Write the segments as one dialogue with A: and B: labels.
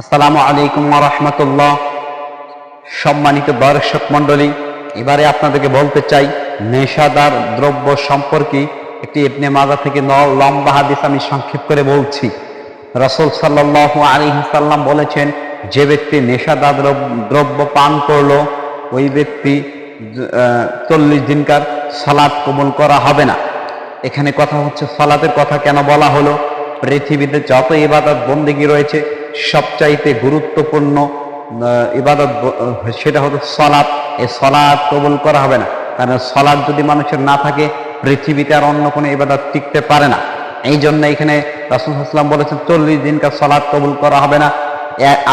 A: আসসালামু আলাইকুম ওয়া রাহমাতুল্লাহ। সম্মানিত দর্শক মণ্ডলী, এবারে আপনাদেরকে বলতে চাই নেশাদার দ্রব্য সম্পর্কে একটি ইবনে মাজাহ থেকে লম্বা হাদিস আমি সংক্ষেপ করে বলছি। রাসূল সাল্লাল্লাহু আলাইহি সাল্লাম বলেছেন, যে ব্যক্তি নেশাদার দ্রব্য পান করলো ওই ব্যক্তি 40 দিনকার সালাত কবুল করা হবে না। এখানে কথা হচ্ছে সালাতের কথা কেন বলা হলো? পৃথিবীতে যত ইবাদত বন্দেগী রয়েছে সবচাইতে গুরুত্বপূর্ণ ইবাদত সেটা হলো সালাত। এই সালাত কবুল করা হবে না, কারণ সালাত যদি মানুষের না থাকে পৃথিবীতে আর অন্য কোনো ইবাদত টিকতে পারে না। এই জন্য এখানে রাসূল সাল্লাল্লাহু আলাইহি ওয়াসাল্লাম বলেছেন 40 দিনকার সালাত কবুল করা হবে না।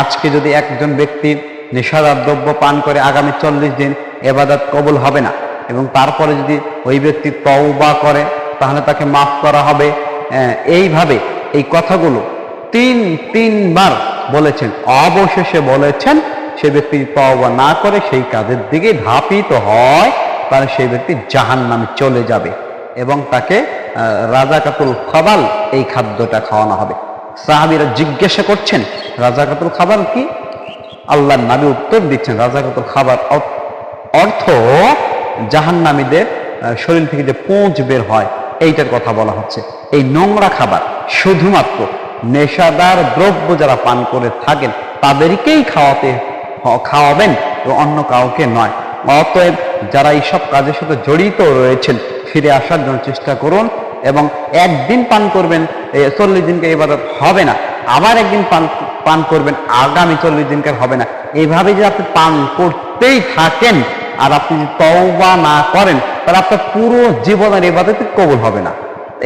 A: আজকে যদি একজন ব্যক্তি নেশাদার দ্রব্য পান করে আগামী 40 দিন ইবাদত কবুল হবে না, এবং তারপরে যদি ওই ব্যক্তি তওবা করে তাহলে তাকে মাফ করা হবে। এইভাবে এই কথাগুলো তিনবার বলেছেন। অবশেষে বলেছেন সে ব্যক্তি তওবা না করে সেই কাজের দিকে ধাপিত হয়, তাহলে সেই ব্যক্তি জাহান্নামে চলে যাবে এবং তাকে রাজাকাতুল খাবাল এই খাদ্যটা খাওয়ানো হবে। সাহাবীরা জিজ্ঞাসা করছেন রাজাকাতুল খাবাল কি? আল্লাহর নবী উত্তর দিচ্ছেন, রাজাকাতুল খাবার অর্থ জাহান্নামীদের শরীর থেকে যে পুঁজ বের হয় এইটার কথা বলা হচ্ছে। এই নোংরা খাবার শুধুমাত্র নেশাদার দ্রব্য যারা পান করে থাকেন তাদেরকেই খাওয়াবেন, অন্য কাউকে নয়। অতএব যারা এইসব কাজের সাথে জড়িত রয়েছেন ফিরে আসার জন্য চেষ্টা করুন, এবং একদিন পান করবেন 40 দিনকে ইবাদত হবে না, আবার একদিন পান করবেন আগামী 40 দিনকার হবে না। এইভাবে যে আপনি পান করতেই থাকেন আর আপনি যদি তওবা না করেন তাহলে আপনার পুরো জীবনের ইবাদত কবুল হবে না।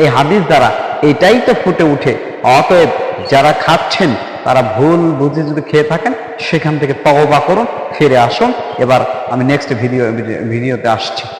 A: এই হাদিস দ্বারা এটাই তো ফুটে উঠে। অতএব যারা খাচ্ছেন তারা ভুল বুঝে যদি খেয়ে থাকেন সেখান থেকে তওবা করুন, ফিরে আসুন। এবার আমি নেক্সট ভিডিওতে আসছি।